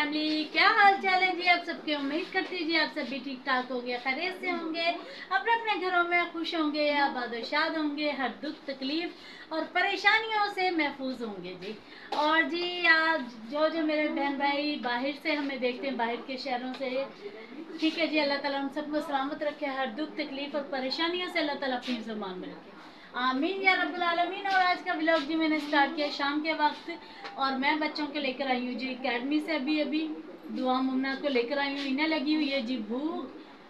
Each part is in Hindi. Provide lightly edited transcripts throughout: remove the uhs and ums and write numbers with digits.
फैमिली, क्या हाल चाल है जी आप सबके। उम्मीद करती हूँ जी आप सब भी ठीक ठाक होंगे, खैरियत से होंगे, अपने अपने घरों में खुश होंगे, आबाद शाद होंगे, हर दुख तकलीफ और परेशानियों से महफूज होंगे जी। और जी आप जो मेरे बहन भाई बाहर से हमें देखते हैं, बाहर के शहरों से, ठीक है जी, अल्लाह ताला हम सबको सलामत रखे, हर दुख तकलीफ और परेशानियों से अल्लाह ताला अपनी ज़ुबान में रखे, आमीन या रब्बुल आलमीन। और आज का व्लॉग जी मैंने स्टार्ट किया शाम के वक्त, और मैं बच्चों को लेकर आई हूँ जी एकेडमी से, अभी दुआ मुन्ना को लेकर आई हूँ। इन्हें लगी हुई है जी भूख,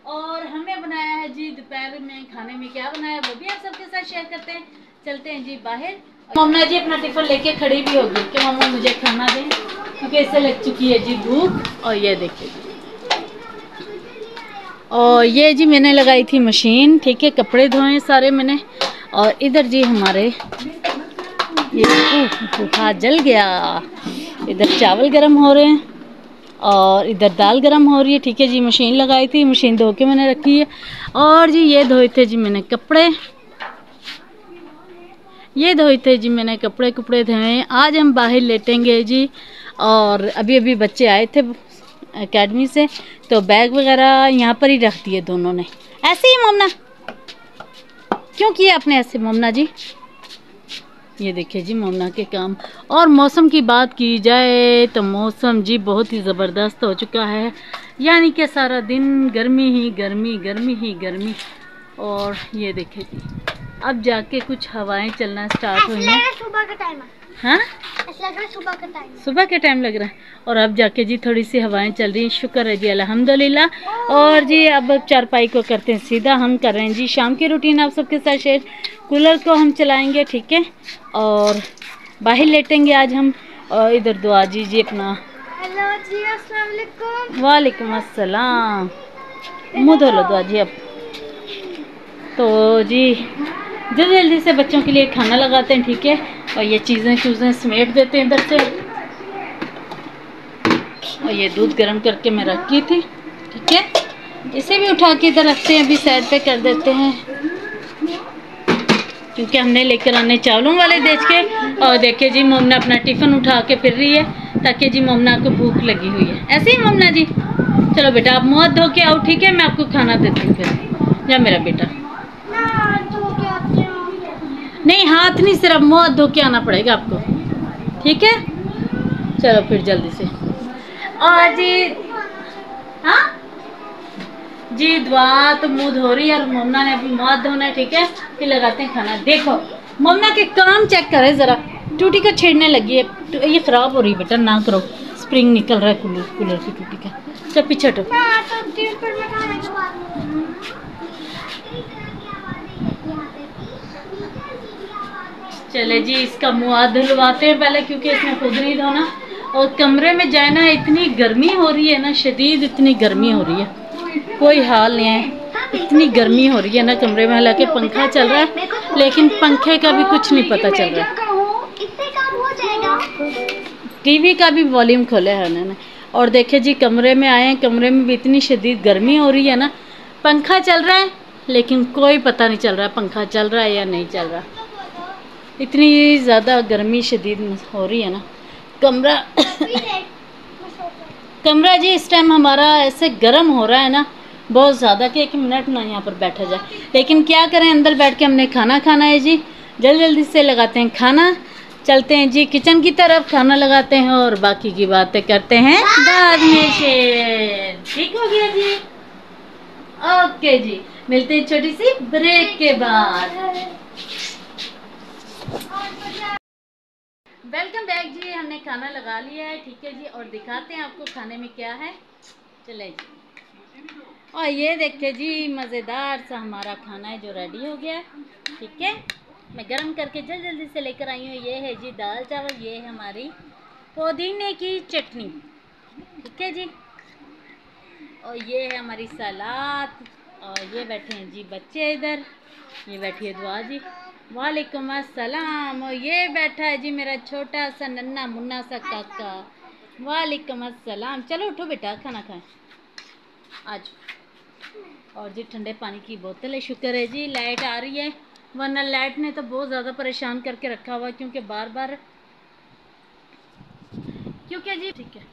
और हमने बनाया है जी दोपहर में खाने में क्या बनाया वो भी आप सबके साथ शेयर करते हैं। चलते हैं जी बाहर। मुन्ना जी अपना टिफिन लेके खड़ी भी होगी कि मम्मा मुझे खाना दें, क्योंकि इससे लग चुकी है जी भूख। और ये देखिए जी, और ये जी मैंने लगाई थी मशीन, ठीक है, कपड़े धोए सारे मैंने। और इधर जी हमारे ये हाथ जल गया, इधर चावल गरम हो रहे हैं और इधर दाल गरम हो रही है, ठीक है जी। मशीन लगाई थी, मशीन धो के मैंने रखी है। और जी ये धोए थे जी मैंने कपड़े, ये धोए थे जी मैंने कपड़े धोए। आज हम बाहर लेटेंगे जी, और अभी अभी बच्चे आए थे एकेडमी से, तो बैग वगैरह यहाँ पर ही रख दिए दोनों ने। ऐसे ही मोमना, क्यों किया आपने ऐसे मोमना जी? ये देखिए जी मोमना के काम। और मौसम की बात की जाए तो मौसम जी बहुत ही ज़बरदस्त हो चुका है, यानी कि सारा दिन गर्मी ही गर्मी, गर्मी ही गर्मी। और ये देखिए जी अब जाके कुछ हवाएं चलना स्टार्ट हुई हैं। सुबह का टाइम है। हाँ, सुबह का टाइम लग रहा है। और अब जाके जी थोड़ी सी हवाएं चल रही हैं, शुक्र है जी अल्हम्दुलिल्लाह। और जी अब चारपाई को करते हैं सीधा, हम कर रहे हैं जी शाम की रूटीन आप सबके साथ शेयर। कूलर को हम चलाएंगे, ठीक है, और बाहर लेटेंगे आज हम। और इधर दुआ जी अपना। हेलो जी, अस्सलाम वालेकुम। वालेकुम अस्सलाम। मुँह धो लो दुआ जी अब। तो जी जल्दी जल्दी से बच्चों के लिए खाना लगाते हैं, ठीक है। और ये चीज़ें समेट देते हैं इधर से। और ये दूध गर्म करके मैं रखी थी, ठीक है, इसे भी उठा के इधर रखते हैं, अभी साइड पे कर देते हैं, क्योंकि हमने लेकर आने चावलों वाले देख के। और देखिए जी मोमना अपना टिफ़िन उठा के फिर रही है, ताकि जी मोमना को भूख लगी हुई है। ऐसे ही मोमना जी, चलो बेटा आप मुँह धो के आओ, ठीक है, मैं आपको खाना देती हूँ फिर। जा मेरा बेटा। नहीं हाथ नहीं, सिर्फ मुँह धो के आना पड़ेगा आपको, ठीक है। चलो फिर जल्दी से। और जी हाँ जी दुआ तो मुँह धो रही है, और मोमना ने अभी मुँह धोना है, ठीक है, फिर लगाते हैं खाना। देखो मोमना के काम चेक करें ज़रा, टूटी को छेड़ने लगी है, ये ख़राब हो रही है बेटा, ना करो, स्प्रिंग निकल रहा है कूलर की टूटी का। चल पीछे हटो। चले जी इसका मुँह धुलवाते हैं पहले, क्योंकि इसमें खुद नहीं धोना। और कमरे में जाए ना, इतनी गर्मी हो रही है ना, शदीद इतनी गर्मी हो रही है, कोई हाल नहीं है, इतनी गर्मी हो रही है ना कमरे में। हालांकि पंखा चल रहा है, लेकिन पंखे का भी कुछ नहीं पता चल रहा है। टीवी का भी वॉल्यूम खोले है उन्होंने। और देखिए जी कमरे में आए हैं, कमरे में भी इतनी शदीद गर्मी हो रही है ना, पंखा चल रहा है लेकिन कोई पता नहीं चल रहा है पंखा चल रहा है या नहीं चल रहा, इतनी ज़्यादा गर्मी शदीद हो रही है ना। कमरा जी इस टाइम हमारा ऐसे गर्म हो रहा है ना बहुत ज़्यादा, कि 1 मिनट ना यहाँ पर बैठा जाए, लेकिन क्या करें, अंदर बैठ के हमने खाना खाना है जी। जल्दी से लगाते हैं खाना, चलते हैं जी किचन की तरफ, खाना लगाते हैं और बाकी की बातें करते हैं बाद में शेयर। ठीक हो गया जी, ओके जी, मिलते हैं छोटी सी ब्रेक के बाद। वेलकम बैक जी, हमने खाना लगा लिया है, ठीक है जी, और दिखाते हैं आपको खाने में क्या है। चले जी, और ये देखिए जी मज़ेदार सा हमारा खाना है जो रेडी हो गया है, ठीक है, मैं गरम करके जल्दी से लेकर आई हूँ। ये है जी दाल चावल, ये है हमारी पुदीने की चटनी, ठीक है जी, और ये है हमारी सलाद। और ये बैठे हैं जी बच्चे इधर, ये बैठी है दुआ जी, वालेकुम अस्सलाम। और ये बैठा है जी मेरा छोटा सा नन्ना मुन्ना सा काका, वालेकुम अस्सलाम। चलो उठो बेटा खाना खाएं आज। और जी ठंडे पानी की बोतल है, शुक्र है जी लाइट आ रही है, वरना लाइट ने तो बहुत ज़्यादा परेशान करके रखा हुआ, क्योंकि बार बार, क्योंकि जी ठीक है,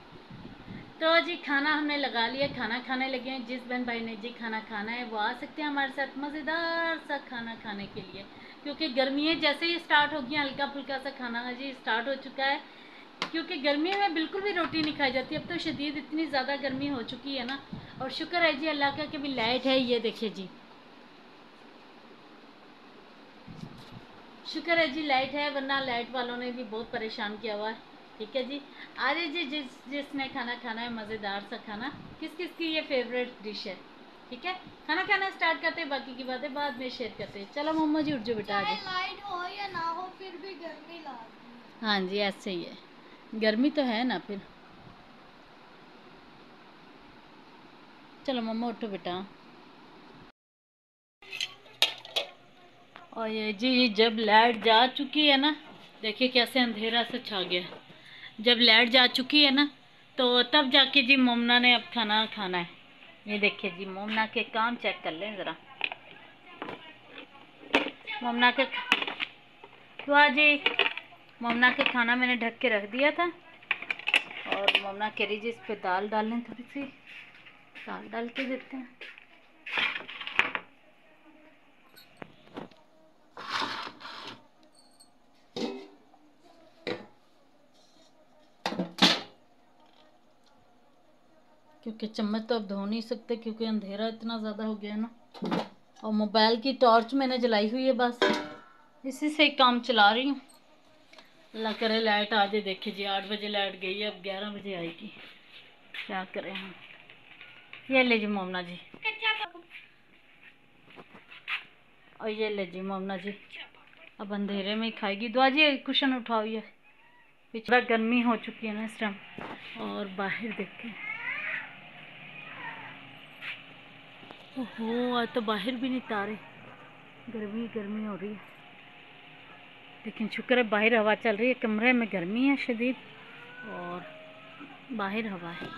तो जी खाना हमने लगा लिया, खाना खाने लगे हैं। जिस बहन भाई ने जी खाना खाना है वो आ सकते हैं हमारे साथ मज़ेदार सा खाना खाने के लिए, क्योंकि गर्मियाँ जैसे ही स्टार्ट हो गई, हल्का फुल्का सा खाना जी स्टार्ट हो चुका है, क्योंकि गर्मी में बिल्कुल भी रोटी नहीं खाई जाती। अब तो शदीद इतनी ज़्यादा गर्मी हो चुकी है ना, और शुक्र है जी अल्लाह का कि भी लाइट है। ये देखिए जी, शुक्र है जी लाइट है, वरना लाइट वालों ने भी बहुत परेशान किया हुआ है। ठीक है जी, आ रही जी जिसने खाना खाना है मज़ेदार सा खाना, किस किस की ये फेवरेट डिश है। ठीक है, खाना खाना स्टार्ट करते हैं, बाकी की बातें बाद में शेयर करते हैं। चलो मम्मा जी उठ जो बेटा, आज लाइट हो या ना हो फिर भी गर्मी लगती है। हाँ जी ऐसे ही है, गर्मी तो है ना फिर। चलो मम्मा उठो बेटा। और ये जी जब लाइट जा चुकी है ना, देखिए कैसे अंधेरा से छा गया। जब लाइट जा चुकी है ना, तो तब जाके जी मोमना ने अब खाना खाना है। ये देखिए जी मोमना के काम चेक कर लें ज़रा। मोमना के तो आज जी मोमना के खाना मैंने ढक के रख दिया था, और मोमना कह रही जी इस पर दाल डाल लें, थोड़ी सी दाल डाल के देते हैं। क्योंकि चम्मच तो अब धो नहीं सकते, क्योंकि अंधेरा इतना ज़्यादा हो गया है ना, और मोबाइल की टॉर्च मैंने जलाई हुई है, बस इसी से ही काम चला रही हूँ। अल्लाह करे लाइट आ जाए। देखिए जी 8 बजे लाइट गई है, अब 11 बजे आएगी, क्या करें हम। ये ले जी मोमना जी, और ये ले जी मोमना जी, अब अंधेरे में ही खाएगी। दुआ जी कुशन उठाओ, ये पिछड़ा गर्मी हो चुकी है ना इस टाइम, और बाहर देखें, ओहो आज तो बाहर भी नहीं तारे, गर्मी गर्मी हो रही है। लेकिन शुक्र है बाहर हवा चल रही है, कमरे में गर्मी है शदीद और बाहर हवा है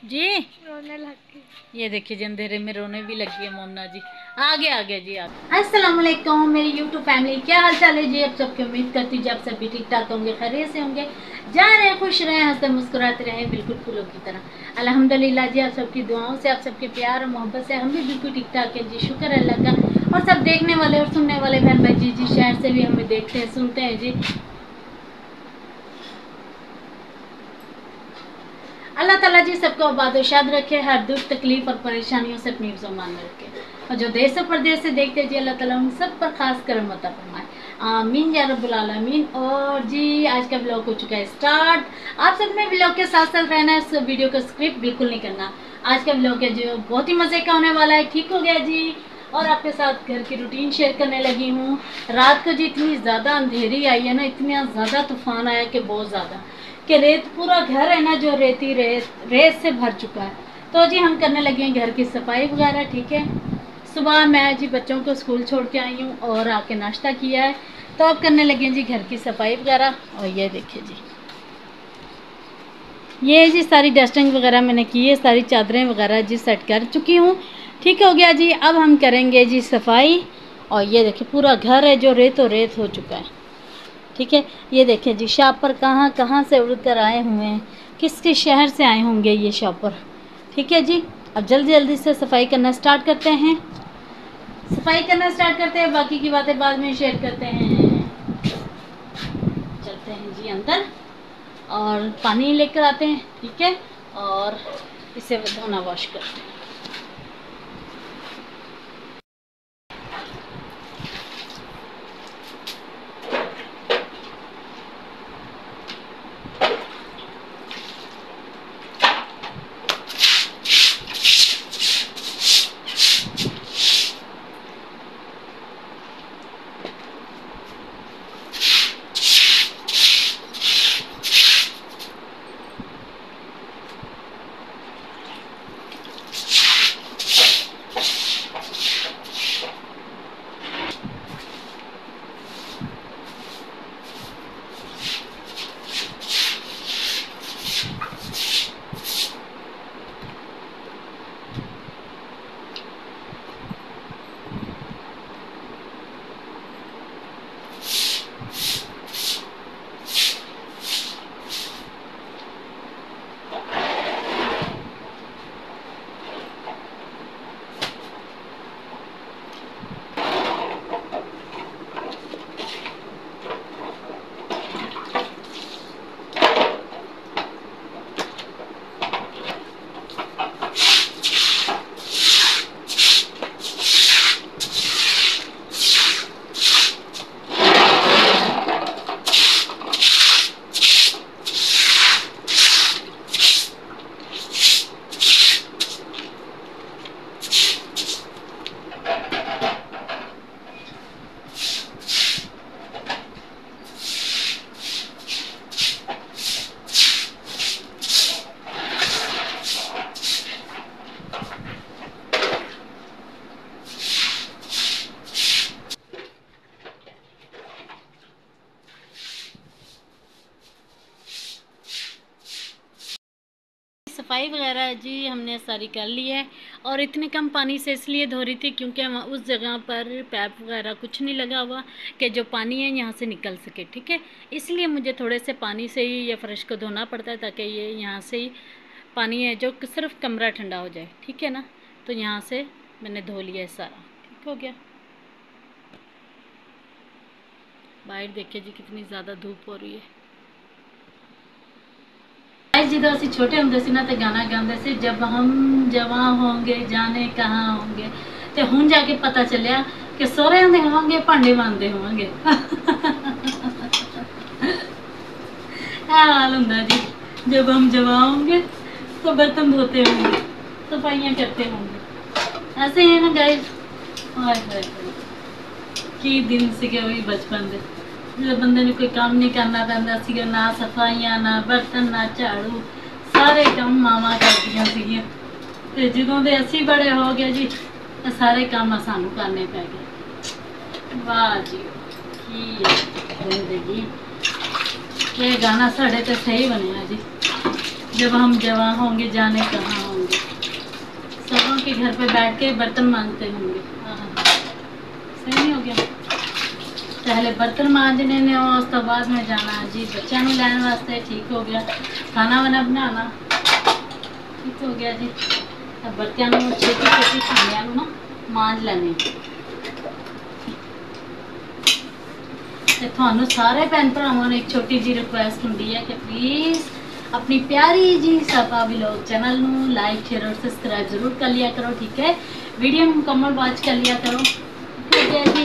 जी। रोने लग गई। ये देखिए जी अंधेरे में रोने भी लगी है मोमना जी। आगे जी आगे। अस्सलाम वालेकुम मेरी यूट्यूब फैमिली, क्या हाल चाल है जी। आप सबकी उम्मीद करती हूँ आप सब भी ठीक ठाक होंगे, खैरियत से होंगे, जा रहे खुश रहे, हंसते मुस्कुराते रहे, बिल्कुल फूलों की तरह। अल्हम्दुलिल्लाह जी, आप सबकी दुआओं से, आप सबके प्यार और मोहब्बत से हम भी बिल्कुल ठीक ठाक है जी, शुक्र है अल्लाह का। और सब देखने वाले और सुनने वाले बहन भाई जी शहर से भी हमें देखते हैं सुनते हैं जी, अल्लाह ताला जी सबको आबाद रखे, हर दुख तकलीफ और परेशानियों से अपनी ज़ुबान में रखे, और जो देश और प्रदेश से देखते जी अल्लाह ताला उन सब पर खास करम अता फरमाए, आमीन या रब्बुल आलमीन। और जी आज का ब्लॉग हो चुका है स्टार्ट। आप सब ने ब्लॉग के साथ साथ रहना है, इस वीडियो का स्क्रिप्ट बिल्कुल नहीं करना। आज का ब्लॉग है जो बहुत ही मज़े का होने वाला है, ठीक हो गया जी। और आपके साथ घर की रूटीन शेयर करने लगी हूँ। रात को जी इतनी ज़्यादा अंधेरी आई है ना, इतना ज़्यादा तूफान आया कि बहुत ज़्यादा, कि रेत पूरा घर है ना जो रेती रेत से भर चुका है। तो जी हम करने लगे हैं घर की सफाई वगैरह। ठीक है, सुबह मैं जी बच्चों को स्कूल छोड़ के आई हूँ और आके नाश्ता किया है, तो अब करने लगे हैं जी घर की सफाई वगैरह। और ये देखिए जी, ये जी सारी डस्टिंग वगैरह मैंने की है, सारी चादरें वगैरह जी सेट कर चुकी हूँ। ठीक हो गया जी, अब हम करेंगे जी सफाई। और ये देखिए पूरा घर है जो रेत हो चुका है। ठीक है, ये देखें जी शॉपर कहाँ कहाँ से उड़ कर आए हुए हैं, किसके शहर से आए होंगे ये शॉपर। ठीक है जी, अब जल्दी जल्दी से सफाई करना स्टार्ट करते हैं, बाकी की बातें बाद में शेयर करते हैं। चलते हैं जी अंदर और पानी लेकर आते हैं। ठीक है, और इसे धोना वॉश करते हैं। सफाई वगैरह जी हमने सारी कर ली है, और इतने कम पानी से इसलिए धो रही थी क्योंकि वहाँ उस जगह पर पैप वगैरह कुछ नहीं लगा हुआ कि जो पानी है यहाँ से निकल सके, ठीक है। इसलिए मुझे थोड़े से पानी से ही ये फ़र्श को धोना पड़ता है ताकि ये यहाँ से ही पानी है जो सिर्फ कमरा ठंडा हो जाए, ठीक है ना। तो यहाँ से मैंने धो लिया है सारा, ठीक हो गया। बाहर देखिए जी कितनी ज़्यादा धूप हो रही है। ਜਦੋਂ ਅਸੀਂ ਛੋਟੇ ਹੁੰਦੇ ਸੀ ਨਾ ਤੇ ਗਾਣਾ ਗਾਉਂਦੇ ਸੀ, जब हम जवां होंगे जाने कहाँ होंगे, ਤੇ ਹੁਣ ਜਾ ਕੇ ਪਤਾ ਚੱਲਿਆ ਕਿ ਸਹੁਰਿਆਂ ਦੇ ਹੋਵਾਂਗੇ ਭਾਂਡੇ ਮਾਂਜਦੇ ਹੋਵਾਂਗੇ। हाल ਹੁੰਦਾ जी, जब हम जवां होंगे तो बर्तन धोते होंगे, सफाइयाँ करते होंगे। ऐसे ही है ना गाइस। हाय हाय की दिन ਸੀਗੇ ਉਹੀ ਬਚਪਨ ਦੇ, ਜਦੋਂ ਬੰਦੇ ਨੂੰ ਕੋਈ ਕੰਮ ਨਹੀਂ ਕਰਨਾ ਪੈਂਦਾ ਸੀਗਾ, ਨਾ ਸਫਾਈਆਂ ਨਾ ਬਰਤਨ ਨਾ ਝਾੜੂ, ਸਾਰੇ ਕੰਮ ਮਾਵਾਂ ਕਰਦੀਆਂ ਸੀਗੀਆਂ। ਤੇ ਜਦੋਂ ਦੇ ਅਸੀਂ ਬੜੇ ਹੋ ਗਏ ਜੀ ਇਹ ਸਾਰੇ ਕੰਮ ਸਾਨੂੰ ਕਰਨੇ ਪੈ ਗਏ। ਵਾਹ ਜੀ ਕੀ ਜ਼ਿੰਦਗੀ। ये गाना साढ़े तो सही बनया जी, जब हम जवां होंगे जाने कहाँ होंगे, सबों के घर पे बैठ के बर्तन मांजते होंगे। सही नहीं हो गया। पहले बर्तन मांजने ने उस तो बाद में जाना जी बच्चों को लैन वास्ते, ठीक हो गया। खाना वाना बनाना ठीक हो गया जी। अब बच्चों को छोटी छोटी खानिया ना मांज लैने। ਤੇ ਤੁਹਾਨੂੰ ਸਾਰੇ ਭੈਣ ਭਰਾਵਾਂ ਨੂੰ ਇੱਕ ਛੋਟੀ ਜੀ ਰਿਕੁਐਸਟ ਹੁੰਦੀ ਹੈ ਕਿ ਪਲੀਜ਼ अपनी प्यारी जी सपा व्लॉग चैनल ਨੂੰ लाइक शेयर और सब्सक्राइब ज़रूर कर लिया करो, ठीक है। वीडियो मुकम्मल वॉच कर लिया करो, ठीक है जी,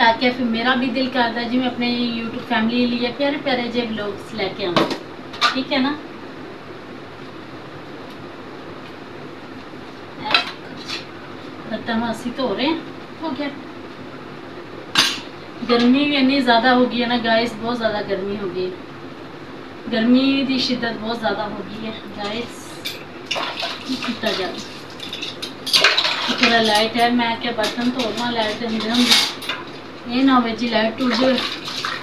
ताकि फिर मेरा भी दिल करता है जी मैं अपने यूट्यूब फैमिली लिए प्यारे प्यारे जे व्लॉग्स लेके आऊँ, ठीक है ना। बर्तन असी धो रहे हैं, हो गया। गर्मी भी इतनी ज़्यादा हो गई है ना गाइस, बहुत ज़्यादा गर्मी हो गई, गर्मी की शिद्दत बहुत ज़्यादा हो गई है गाइस। किया जाए थोड़ा लाइट है, मैं क्या बर्तन धोना लाइट देंगे होंगे, ये ना हो जी लाइट टूट जाए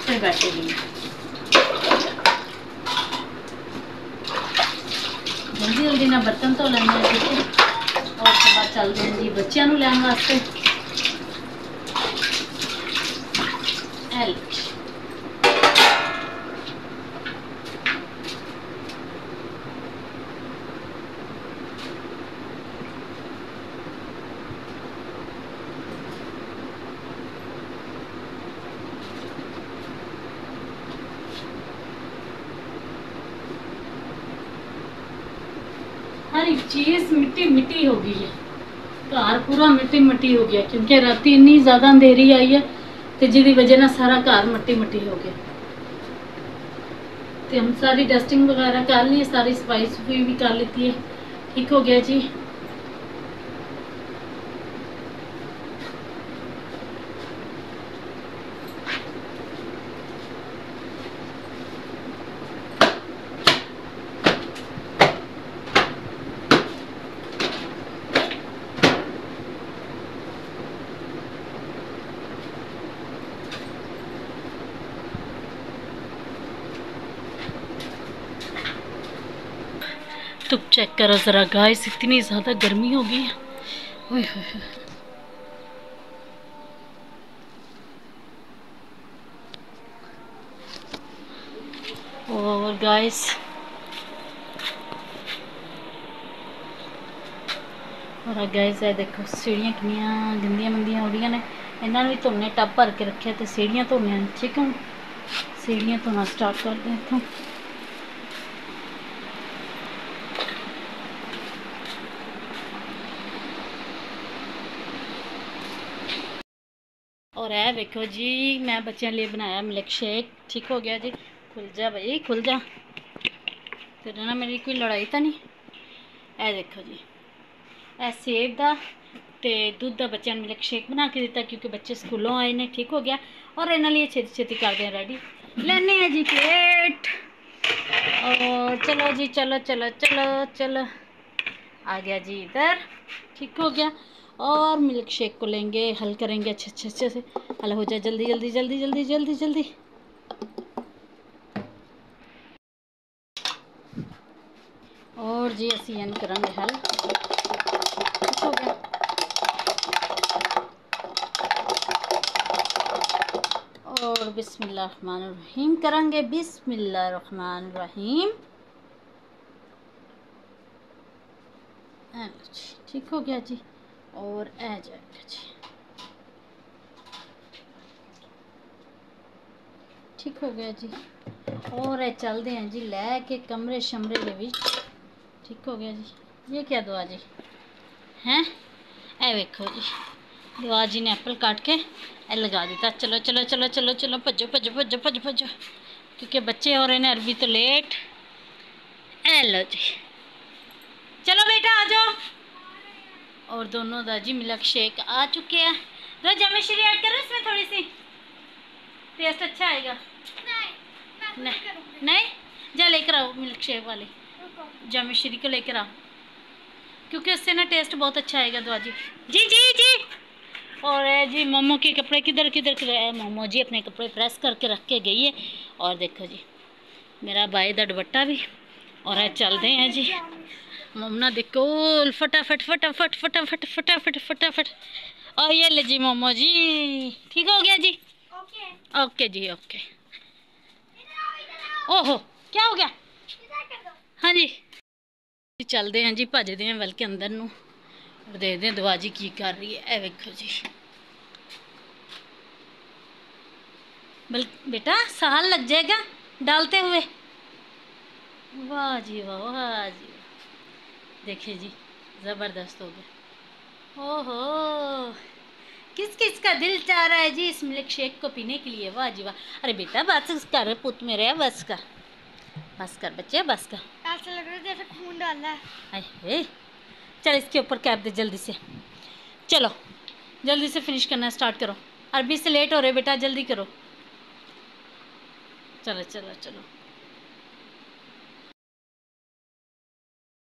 फिर बैठे नहीं। जल्दी जल्दी ना बर्तन धो लेंगे, ठीक है, और उसके बाद चलते हैं जी बच्चों को लैन वास्ते। हर एक चीज़ मिट्टी मिट्टी हो गई है, घर पूरा मिट्टी मिट्टी हो गया क्योंकि रात इन्नी ज़्यादा अंधेरी आई है तो जिसकी वजह ना सारा घर मिट्टी मिट्टी हो गया। तो हम सारी डस्टिंग वगैरह कर ली, सारी सफाई सफाई भी कर लेती है, ठीक हो गया जी। तो चेक करो ज़रा गाइस, इतनी ज़्यादा गर्मी हो गई है। और गाइस और गाइस है देखो सीढ़ियाँ कितनियाँ गंदियाँ मंदियाँ हो रही ने, इन्होंने भी धोने टब भर के रखे तो सीढ़ियाँ धोने, ठीक है। सीढ़ियाँ धोना स्टार्ट करते हैं इतों। और है देखो जी मैं बच्चों लिए बनाया मिल्क शेक, ठीक हो गया जी। खुल जा भाई खुल जा, तेरे ना मेरी कोई लड़ाई तो नहीं। ए देखो जी ए सेब का ते दूध का बच्चों मिल्क शेक बना के दिता क्योंकि बच्चे स्कूलों आए ने, ठीक हो गया। और इन्हों लिए छेती छेती करते हैं रेडी, लेने हैं जी प्लेट। और चलो जी चलो चलो चलो चलो आ गया जी इधर, ठीक हो गया। और मिल्क शेक को लेंगे, हल करेंगे अच्छे अच्छे अच्छे से, हल हो जाए जल्दी जल्दी जल्दी जल्दी जल्दी जल्दी। और जी असी इन करेंगे हल। ठीक हो गया। और बिस्मिल्लाहिर्रहमानिर्रहीम करेंगे। बिस्मिल्लाहिर्रहमानिर्रहीम। ठीक हो गया जी। और आ जाएगा जी। ठीक हो गया जी। और चलते हैं जी लैके कमरे शमरे के विच। ठीक हो गया जी। ये क्या दुआ जी हैं? ए वेखो जी, दुआ जी ने एप्पल काट के ए लगा दिता। चलो चलो चलो चलो चलो भजो भजो भजो भजो भजो, क्योंकि बच्चे हो रहे हैं अरबी तो लेट। ए लो जी, चलो बेटा आ जाओ। और दोनों दा जी मिल्क शेक आ चुके हैं। तो जमेश्री ऐड करो इसमें थोड़ी सी, टेस्ट अच्छा आएगा। नहीं जा लेकर आओ मिल्क शेक वाले, जमेश्री को लेकर आओ, क्योंकि उससे ना टेस्ट बहुत अच्छा आएगा। दुआ जी जी जी जी। और जी मोमो के कपड़े किधर किधर किधर? मोमो जी अपने कपड़े प्रेस करके रख के गई है। और देखो जी मेरा भाई दा दुपट्टा भी। और चलते हैं जी मोमना देखो फटाफट फटाफट फटाफट फटाफट फटाफट। और ये ले जी मोमो जी। ठीक हो गया जी। ओके जी ओके। ओहो क्या हो गया? हाँ जी चलते हैं जी, भजते हैं बल्कि अंदर नूं और देखते हैं दुआ जी की कर रही है। वेखो जी बेटा साल लग जाएगा डालते हुए। वाह जी वाह वाह जी। देखिए जी ज़बरदस्त हो गया। ओहो किस किस का दिल चाह रहा है जी इस मिल्क शेक को पीने के लिए। वाह जी वाह। अरे बेटा बस कर पुत मेरे, बस कर बच्चे बस कर। ऐसा लग रहा है जैसे खून डाला है। अरे चल इसके ऊपर कैप दे जल्दी से। चलो जल्दी से फिनिश करना स्टार्ट करो। अरबी से लेट हो रहे बेटा, जल्दी करो। चलो चलो चलो।